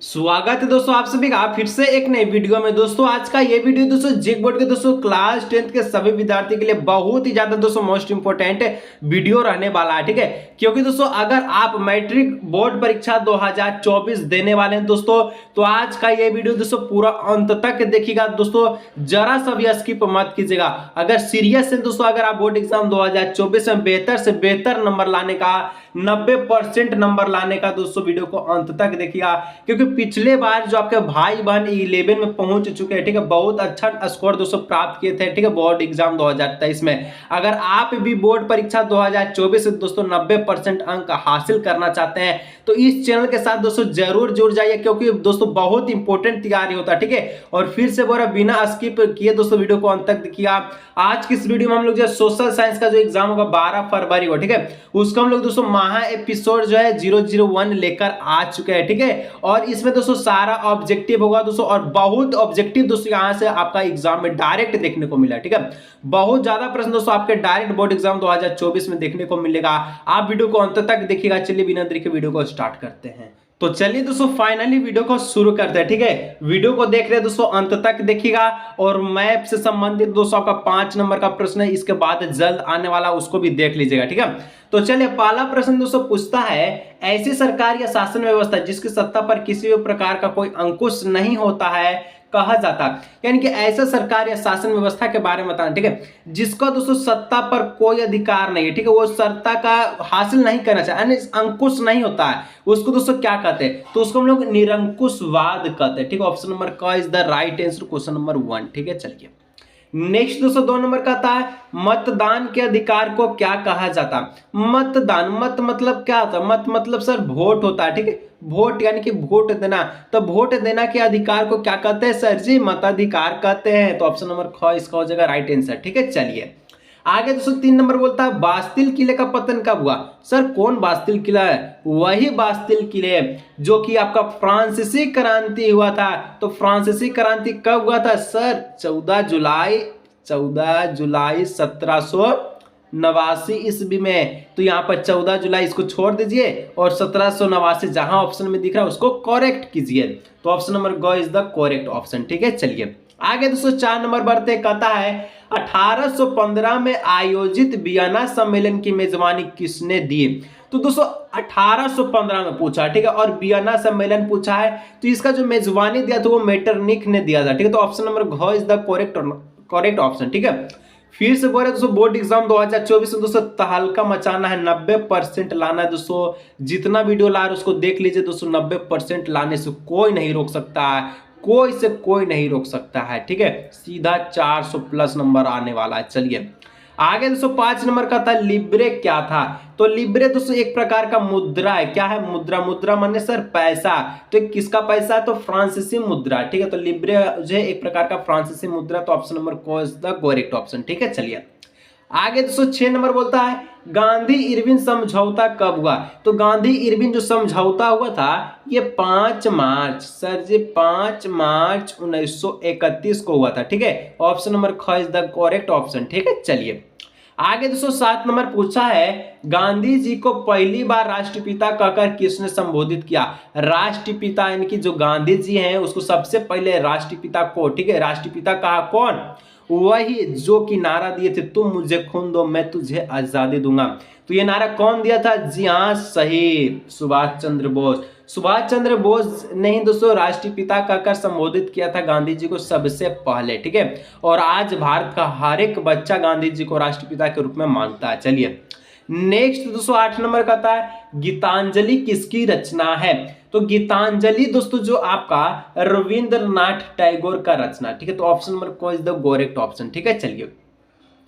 स्वागत है दोस्तों आप सभी का फिर से एक नई वीडियो में। दोस्तों आज का ये वीडियो दोस्तों जेक बोर्ड के दोस्तों क्लास 10th के सभी विद्यार्थी के लिए बहुत ही ज्यादा दोस्तों मोस्ट इंपोर्टेंट वीडियो रहने वाला है, ठीक है। क्योंकि दोस्तों अगर आप मैट्रिक बोर्ड परीक्षा 2024 देने वाले हैं दोस्तों, तो आज का ये वीडियो दोस्तों पूरा अंत तक देखिएगा दोस्तों, जरा सा भी स्किप मत कीजिएगा। अगर सीरियस है दोस्तों, अगर आप बोर्ड एग्जाम 2024 में बेहतर से बेहतर नंबर लाने का 90% नंबर लाने का दोस्तों वीडियो को अंत तक देखिएगा। क्योंकि पिछले बार जो आपके भाई बहन 11 में पहुंच चुके हैं, ठीक है, बहुत अच्छा स्कोर दोस्तों प्राप्त किए थे, ठीक है, बोर्ड एग्जाम 2023 में। अगर आप भी बोर्ड परीक्षा 2024 से दोस्तों 90% अंक हासिल करना चाहते हैं तो इस चैनल के साथ दोस्तों जरूर जुड़ जाइए, क्योंकि दोस्तों बहुत इंपॉर्टेंट तैयारी होता है, ठीक है। और फिर से बोला बिना स्किप किए दोस्तों वीडियो को अंत तक देखिएगा। आज की इस वीडियो में हम लोग जो सोशल साइंस का जो एग्जाम होगा 12 फरवरी को, ठीक है, उसको हम लोग दोस्तों महा एपिसोड जो है 001 लेकर आ चुके हैं, ठीक है। और इसमें दोस्तों सारा ऑब्जेक्टिव होगा दोस्तों, और बहुत ऑब्जेक्टिव दोस्तों यहां से आपका एग्जाम में डायरेक्ट देखने को मिला, ठीक है। बहुत ज्यादा प्रश्न दोस्तों आपके डायरेक्ट बोर्ड एग्जाम 2024 में देखने को मिलेगा। आप वीडियो को अंत तक देखिएगा। चलिए बिना देरी के वीडियो को स्टार्ट करते हैं। तो चलिए दोस्तों फाइनली वीडियो को शुरू करते हैं, ठीक है। वीडियो को देख रहे हैं दोस्तों अंत तक देखिएगा। और मैप से संबंधित दोस्तों आपका 5 नंबर का प्रश्न है, इसके बाद जल्द आने वाला उसको भी देख लीजिएगा, ठीक है। तो चलिए पहला प्रश्न दोस्तों पूछता है, ऐसी सरकार या शासन व्यवस्था जिसकी सत्ता पर किसी भी प्रकार का कोई अंकुश नहीं होता है कहा जाता है। यानी कि ऐसा सरकार या शासन व्यवस्था के बारे में बताना, ठीक है, जिसका दोस्तों सत्ता पर कोई अधिकार नहीं है, ठीक है, वो सत्ता का हासिल नहीं करना चाहे, यानी अंकुश नहीं होता है, उसको दोस्तों क्या कहते हैं? तो उसको हम लोग निरंकुशवाद कहते हैं, ठीक है। ऑप्शन नंबर क is the right answer, question number 1, ठीक है। चलिए नेक्स्ट दोस्तों 2 नंबर का आता है, मतदान के अधिकार को क्या कहा जाता है? मतदान, मत मतलब क्या होता है? मत मतलब सर वोट होता है, ठीक है, वोट यानी कि वोट देना। तो वोट देना के अधिकार को क्या कहते हैं सर जी? मताधिकार कहते हैं। तो ऑप्शन नंबर ख इसका हो जाएगा राइट आंसर, ठीक है। चलिए आगे दोस्तों 3 नंबर बोलता है, बास्तिल किले का पतन कब हुआ? सर कौन बास्तिल किला है? वही बास्तिल किले जो कि आपका फ्रांसीसी क्रांति हुआ था। तो फ्रांसीसी क्रांति कब हुआ था सर? 14 जुलाई 1789 ईस्वी में। तो यहाँ पर 14 जुलाई इसको छोड़ दीजिए और 1789 जहां ऑप्शन में दिख रहा है उसको करेक्ट कीजिए। तो ऑप्शन नंबर ग इज द करेक्ट ऑप्शन, ठीक है। चलिए आगे दोस्तों 4 नंबर बढ़ते, कहता है 1815 में आयोजित वियना सम्मेलन की मेजबानी किसने दी? तो दोस्तों 1815 में पूछा, ठीक है, और वियना सम्मेलन पूछा है, तो इसका जो मेजबानी दिया था वो मेटरनिख ने दिया था, ठीक है। तो ऑप्शन नंबर घ इज द करेक्ट ऑप्शन, ठीक है। फिर से बोल रहे दोस्तों बोर्ड एग्जाम 2024 में दोस्तों तहलका मचाना है, 90% लाना है दोस्तों। जितना वीडियो ला रहे उसको देख लीजिए दोस्तों, 90% लाने से कोई नहीं रोक सकता है, कोई से कोई नहीं रोक सकता है, ठीक है। सीधा 400 प्लस नंबर आने वाला है। चलिए आगे दोस्तों 5 नंबर का था, लिब्रे क्या था? तो लिब्रे दोस्तों एक प्रकार का मुद्रा है। क्या है? मुद्रा। मुद्रा माने सर पैसा। तो किसका पैसा? तो फ्रांसीसी मुद्रा, ठीक है। तो लिब्रे जो है एक प्रकार का फ्रांसीसी मुद्रा। तो ऑप्शन नंबर क इज द करेक्ट ऑप्शन, ठीक है। चलिए आगे दोस्तों 6 नंबर बोलता है, गांधी इरविन समझौता कब हुआ? तो गांधी इरविन जो समझौता हुआ था ये 5 मार्च सर जी 5 मार्च 1931 को हुआ था, ठीक है। ऑप्शन नंबर ख इज द करेक्ट ऑप्शन, ठीक है। चलिए आगे दोस्तों 7 नंबर पूछा है, गांधी जी को पहली बार राष्ट्रपिता कहकर किसने संबोधित किया? राष्ट्रपिता यानी कि जो गांधी जी हैं उसको सबसे पहले राष्ट्रपिता को, ठीक है, राष्ट्रपिता कहा कौन? वही जो कि नारा दिए थे, तुम मुझे खून दो मैं तुझे आजादी दूंगा। तो ये नारा कौन दिया था? जी हाँ सही, सुभाष चंद्र बोस। सुभाष चंद्र बोस ने ही दोस्तों राष्ट्रपिता कहकर संबोधित किया था गांधी जी को सबसे पहले, ठीक है। और आज भारत का हर एक बच्चा गांधी जी को राष्ट्रपिता के रूप में मानता है। चलिए नेक्स्ट दोस्तों 8 नंबर का था, गीतांजलि किसकी रचना है? तो गीतांजलि दोस्तों जो आपका रविंद्रनाथ टैगोर का रचना, ठीक है। तो ऑप्शन नंबर को इज द करेक्ट ऑप्शन, ठीक है। चलिए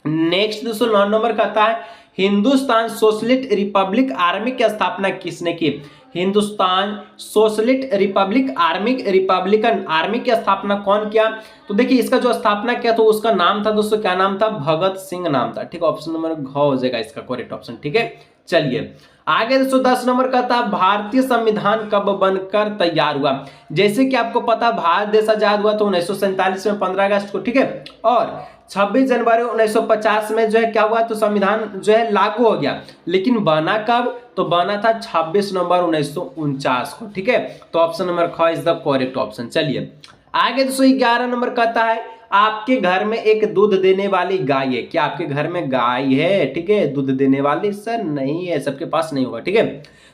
नेक्स्ट दोस्तों 9 नंबर का था, हिंदुस्तान सोशलिस्ट रिपब्लिक आर्मी की स्थापना किसने की? हिंदुस्तान सोशलिस्ट रिपब्लिकन आर्मी की स्थापना कौन किया? तो देखिए इसका जो स्थापना किया तो उसका नाम था दोस्तों, क्या नाम था? भगत सिंह नाम था, ठीक है। ऑप्शन नंबर घ हो जाएगा इसका करेक्ट ऑप्शन, ठीक है। चलिए आगे दोस्तों 10 नंबर का था, भारतीय संविधान कब बनकर तैयार हुआ? जैसे कि आपको पता भारत देश आजाद हुआ तो 1947 में 15 अगस्त को, ठीक है। और 26 जनवरी 1950 में जो है क्या हुआ? तो संविधान जो है लागू हो गया। लेकिन बना कब? तो बना था 26 नवंबर 1949 को, ठीक है। तो ऑप्शन नंबर ख इज द करेक्ट ऑप्शन। चलिए आगे दोस्तों 11 नंबर कहता है आपके घर में एक दूध देने वाली गाय है। क्या आपके घर में गाय है, ठीक है, दूध देने वाली? सर नहीं है, सबके पास नहीं होगा, ठीक है।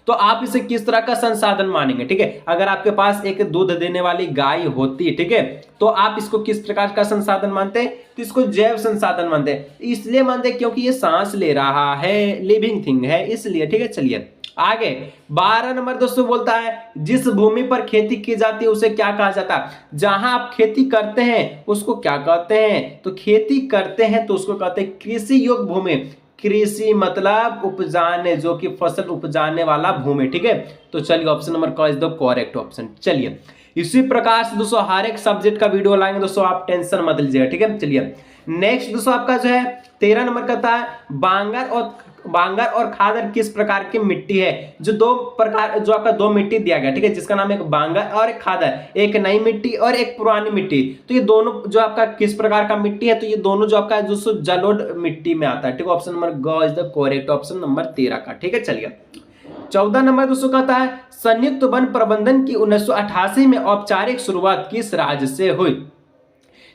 तो आप इसे किस तरह का संसाधन मानेंगे, ठीक है। अगर आपके पास एक दूध देने वाली गाय होती है, ठीक है, तो आप इसको किस प्रकार का संसाधन मानते हैं? तो इसको जैव संसाधन मानते हैं। इसलिए मानते हैं क्योंकि ये सांस ले रहा है, लिविंग थिंग है, इसलिए, ठीक है। चलिए आगे 12 नंबर दोस्तों बोलता है जिस भूमि पर खेती की जाती है उसे क्या कहा जाता है? जहां आप खेती करते हैं उसको क्या कहते हैं? तो खेती करते हैं तो उसको कहते हैं कृषि योग्य भूमि। कृषि मतलब उपजाने, जो कि फसल उपजाने वाला भूमि, ठीक है। तो चलिए ऑप्शन नंबर क इज द करेक्ट ऑप्शन। चलिए इसी प्रकार से दोस्तों हर एक सब्जेक्ट का वीडियो लाएंगे दोस्तों, आप टेंशन मत लीजिएगा, ठीक है। चलिए नेक्स्ट दोस्तों आपका जो है 13 नंबर कहता है बांगर और खादर किस प्रकार की मिट्टी है? जो दो प्रकार, जो आपका दो मिट्टी दिया गया, ठीक है, जिसका नाम एक बांगर और एक खादर, एक नई मिट्टी और एक पुरानी मिट्टी। तो ये दोनों जो आपका किस प्रकार का मिट्टी है? तो ये दोनों जो आपका जो जलोढ़ मिट्टी में आता है, ठीक है। ऑप्शन नंबर ग is the correct option number 13 का, ठीक है। चलिए 14 नंबर दोस्तों कहता है संयुक्त वन प्रबंधन की 1988 में औपचारिक शुरुआत किस राज्य से हुई?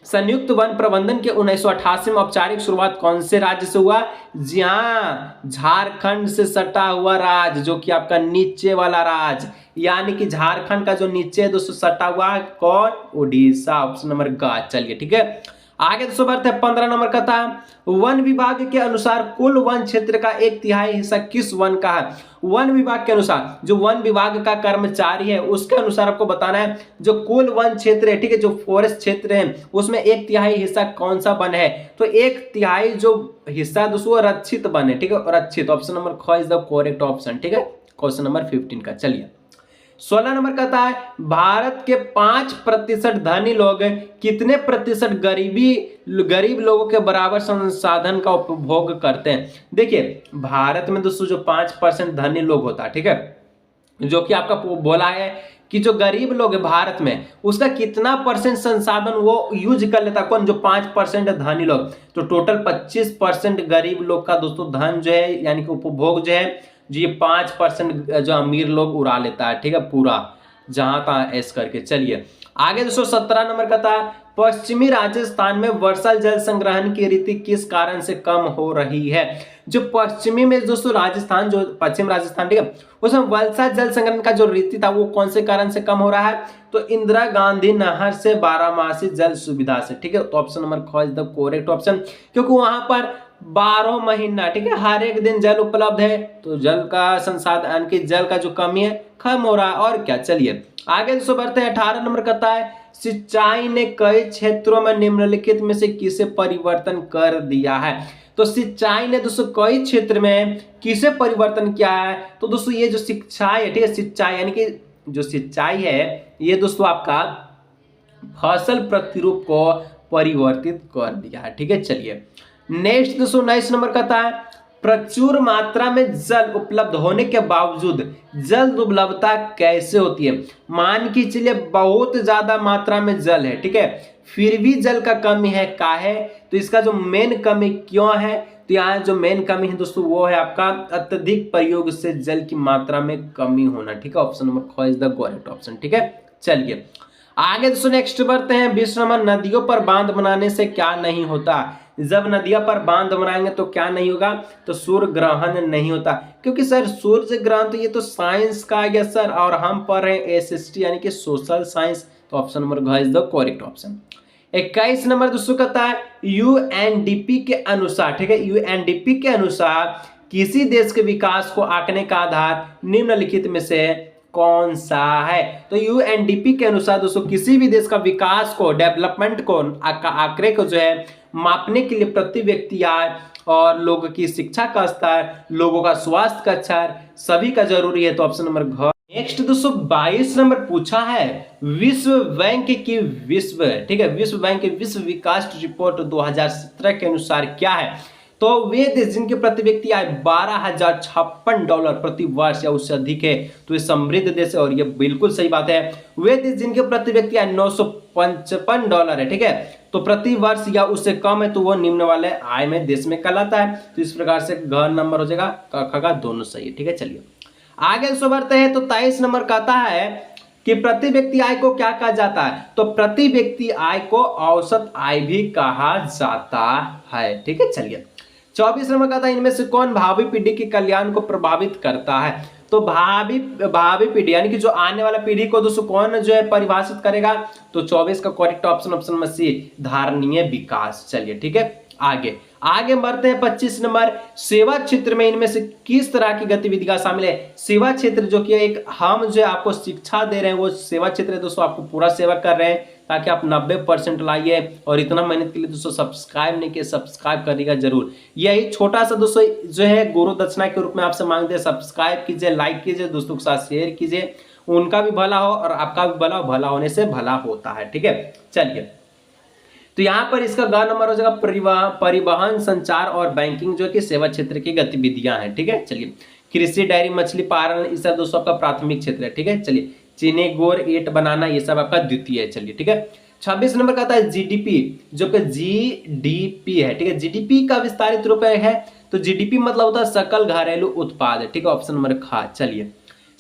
संयुक्त वन प्रबंधन के 1988 में औपचारिक शुरुआत कौन से राज्य से हुआ? जी हाँ, झारखंड से सटा हुआ राज्य, जो कि आपका नीचे वाला राज्य, यानी कि झारखंड का जो नीचे है दोस्तों सटा हुआ कौन? उड़ीसा। ऑप्शन नंबर ग। चलिए ठीक है आगे दोस्तों बढ़ते हैं 15 नंबर का था वन विभाग के अनुसार कुल वन क्षेत्र का 1/3 हिस्सा किस वन का है? वन विभाग के अनुसार, जो वन विभाग का कर्मचारी है उसके अनुसार आपको बताना है जो कुल वन क्षेत्र है, ठीक है, जो फॉरेस्ट क्षेत्र है उसमें 1/3 हिस्सा कौन सा वन है? तो 1/3 जो हिस्सा दोस्तों रक्षित वन है, ठीक है, रक्षित। ऑप्शन नंबर ख इज द करेक्ट ऑप्शन, ठीक है, क्वेश्चन नंबर 15 का। चलिए 16 नंबर कहता है भारत के 5% धनी लोग कितने प्रतिशत गरीब लोगों के बराबर संसाधन का उपभोग करते हैं? देखिए भारत में दोस्तों जो 5% धनी लोग होता है, ठीक है, जो कि आपका बोला है कि जो गरीब लोग है भारत में उसका कितना परसेंट संसाधन वो यूज कर लेता, कौन? जो 5% धनी लोग। तो टोटल 25% गरीब लोग का दोस्तों धन जो है यानी कि उपभोग जो है जो ये 5% जो अमीर लोग उड़ा लेता है, ठीक है, पूरा जहां तहां ऐस करके। चलिए आगे दोस्तों 17 नंबर का था पश्चिमी राजस्थान में वर्षा जल संग्रहण की रीति किस कारण से कम हो रही है? जो पश्चिमी में दोस्तों राजस्थान, जो पश्चिम राजस्थान, ठीक है, उसमें वर्षा जल संग्रहण का जो रीति था वो कौन से कारण से कम हो रहा है? तो इंदिरा गांधी नहर से 12मासी जल सुविधा से, ठीक है। तो ऑप्शन नंबर ख इज द करेक्ट ऑप्शन, क्योंकि वहां पर 12 महीना, ठीक है, हर एक दिन जल उपलब्ध है, तो जल का संसाधन की जल का जो कमी है खत्म हो रहा है, और क्या। चलिए आगे दोस्तों बढ़ते हैं 18 नंबर कहता है सिंचाई ने कई क्षेत्रों में निम्नलिखित में से किसे परिवर्तन कर दिया है? तो सिंचाई ने दोस्तों कई क्षेत्र में किसे परिवर्तन किया है? तो दोस्तों ये जो सिंचाई है, ठीक है, सिंचाई यानी कि जो सिंचाई है ये दोस्तों आपका फसल प्रतिरूप को परिवर्तित कर दिया है, ठीक है। चलिए नेक्स्ट दोस्तों 19 नंबर कहता है प्रचुर मात्रा में जल उपलब्ध होने के बावजूद जल दुर्लभता कैसे होती है? मान के चलिए बहुत ज्यादा मात्रा में जल है, ठीक है, फिर भी जल का कमी है, काहे? तो इसका जो मेन कमी क्यों है? तो यहाँ जो मेन कमी है दोस्तों वो है आपका अत्यधिक प्रयोग से जल की मात्रा में कमी होना, ठीक है। ऑप्शन नंबर ख इज द करेक्ट ऑप्शन, ठीक है। चलिए आगे दोस्तों नेक्स्ट बढ़ते हैं 20 नंबर नदियों पर बांध बनाने से क्या नहीं होता? जब नदियों पर बांध बनाएंगे तो क्या नहीं होगा? तो सूर्य ग्रहण नहीं होता, क्योंकि सर सूर्य ग्रहण तो ये तो साइंस का आ गया सर, और हम पढ़ रहे हैं एसएसटी यानी कि सोशल साइंस। तो ऑप्शन नंबर घ is the correct option. 21 number दोस्तों कहता है यूएनडीपी के अनुसार, ठीक है, यूएनडीपी के अनुसार किसी देश के विकास को आंकने का आधार निम्नलिखित में से कौन सा है? तो यूएनडीपी के अनुसार दोस्तों किसी भी देश का विकास को, डेवलपमेंट को, आंकड़े को जो है मापने के लिए प्रति व्यक्ति आय और लोगों की शिक्षा का स्तर, लोगों का स्वास्थ्य का स्तर सभी का जरूरी है। तो ऑप्शन नंबर घ। नेक्स्ट दोस्तों 22 नंबर पूछा है विश्व बैंक की ठीक है, विश्व बैंक की विश्व विकास रिपोर्ट 2017 के अनुसार क्या है? तो वे देश जिनके प्रति व्यक्ति आय $12,056 प्रति वर्ष या उससे अधिक है तो ये समृद्ध देश है, और ये बिल्कुल सही बात है। वे देश जिनके प्रति व्यक्ति आय $955 है, ठीक है, तो प्रति वर्ष या उससे कम है तो वो निम्न वाले आय में देश में कहलाता है। तो इस प्रकार से घ नंबर हो जाएगा, क ख का दोनों सही है, ठीक है। चलिए आगे दोस्तों बढ़ते हैं तो 23 नंबर कहता है कि प्रति व्यक्ति आय को क्या कहा जाता है, तो प्रति व्यक्ति आय को औसत आय भी कहा जाता है। ठीक है, चलिए 24 नंबर कहता है इनमें से कौन भावी पीढ़ी के कल्याण को प्रभावित करता है, तो भावी पीढ़ी यानी कि जो आने वाला पीढ़ी को दोस्तों कौन जो है परिभाषित करेगा, तो 24 का correct option option number C धारणीय विकास। चलिए ठीक है, आगे आगे बढ़ते हैं 25 नंबर, सेवा क्षेत्र में इनमें से किस तरह की गतिविधियां शामिल है। सेवा क्षेत्र जो कि एक हम जो आपको शिक्षा दे रहे हैं वो सेवा क्षेत्र है दोस्तों, आपको पूरा सेवा कर रहे हैं ताकि आप 90% लाइए। और इतना मेहनत के लिए दोस्तों सब्सक्राइब नहीं किए, सब्सक्राइब करिएगा जरूर। यही छोटा सा दोस्तों जो है गुरु दक्षिणा के रूप में आपसे मांगते हैं, सब्सक्राइब कीजिए, लाइक कीजिए, दोस्तों के साथ शेयर कीजिए, उनका भी भला हो और आपका भी भला हो, भला होने से भला होता है। ठीक है, चलिए तो यहाँ पर इसका ग नंबर हो जाएगा परिवहन, संचार और बैंकिंग जो कि सेवा क्षेत्र की गतिविधियां हैं। ठीक है, चलिए कृषि, डेयरी, मछली पालन ये सब दोस्तों आपका प्राथमिक क्षेत्र है। ठीक है, चलिए चीनी, गुड़, ईंट बनाना ये सब आपका द्वितीय है। चलिए ठीक है, 26 नंबर का आता है जीडीपी जो कि जीडीपी है। ठीक है, जीडीपी का विस्तारित रूप है, तो जीडीपी मतलब होता है सकल घरेलू उत्पाद। ठीक है, ऑप्शन नंबर ख। चलिए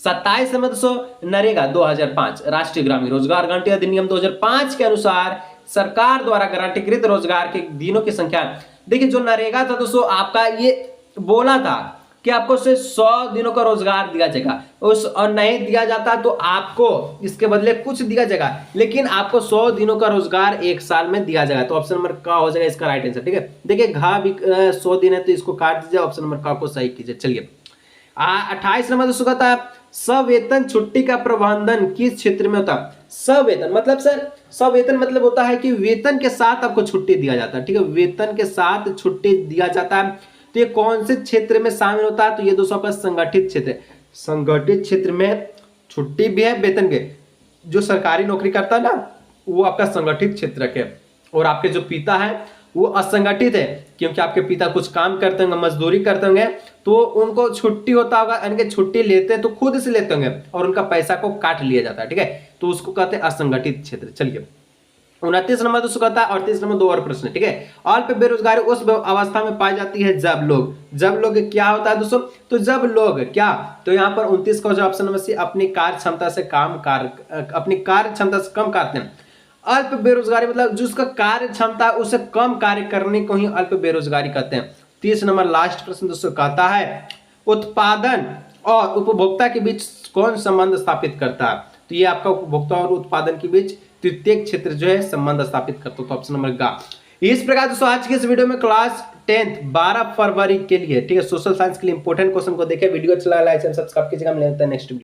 27 नंबर दोस्तों नरेगा 2005 राष्ट्रीय ग्रामीण रोजगार गारंटी अधिनियम 2005 के अनुसार सरकार द्वारा गारंटीकृत रोजगार के दिनों की संख्या। देखिए जो नरेगा था दोस्तों आपका ये बोला था कि आपको सिर्फ 100 दिनों का रोजगार दिया जाएगा, उस और नहीं दिया जाता तो आपको इसके बदले कुछ दिया जाएगा, लेकिन आपको 100 दिनों का रोजगार एक साल में दिया जाएगा। तो ऑप्शन नंबर का हो जाएगा इसका राइट आंसर। ठीक है, देखिए घा भी 100 दिन है तो इसको काट दीजिए, ऑप्शन नंबर का को सही कीजिए। चलिए 28 नंबर दोस्तों कहता है सवेतन छुट्टी का प्रबंधन किस क्षेत्र में होता है। सवेतन मतलब सर, सवेतन मतलब होता है कि वेतन के साथ आपको छुट्टी दिया जाता है। ठीक है, वेतन के साथ छुट्टी दिया जाता है, तो ये कौन से क्षेत्र में शामिल होता है, तो ये दोस्तों आपका संगठित क्षेत्र है। संगठित क्षेत्र में छुट्टी भी है वेतन के, जो सरकारी नौकरी करता है ना वो आपका संगठित क्षेत्र के, और आपके जो पिता है वो असंगठित है क्योंकि आपके पिता कुछ काम करते होंगे, मजदूरी करते होंगे, तो उनको छुट्टी होता होगा, यानी कि छुट्टी लेते हैं तो खुद से लेते होंगे और उनका पैसा को काट लिया जाता है। ठीक है, तो उसको कहते हैं असंगठित क्षेत्र। चलिए 29 नंबर दोस्तों कहता है, 38 नंबर दो और प्रश्न। ठीक है, अल्प बेरोजगारी उस अवस्था में पाई जाती है जब लोग क्या होता है दोस्तों, तो जब लोग क्या, तो यहाँ पर 29 का ऑप्शन नंबर सी अपनी कार्य क्षमता से कम करते हैं। अल्प बेरोजगारी मतलब जिसका कार्य क्षमता उसे कम कार्य करने को ही अल्प बेरोजगारी कहते हैं। 30 नंबर लास्ट प्रश्न दोस्तों कहता है उत्पादन और उपभोक्ता के बीच कौन संबंध स्थापित करता है, तो ये आपका उपभोक्ता और उत्पादन के बीच तृतीय क्षेत्र जो है संबंध स्थापित करता है, तो ऑप्शन नंबर गा। इस प्रकार दोस्तों आज के इस वीडियो में क्लास 10th 12 फरवरी के लिए, ठीक है, सोशल साइंस के लिए इंपॉर्टेंट क्वेश्चन को देखें। वीडियो अच्छा लगा लाइक एंड सब्सक्राइब कीजिएगा। मिलते हैं नेक्स्ट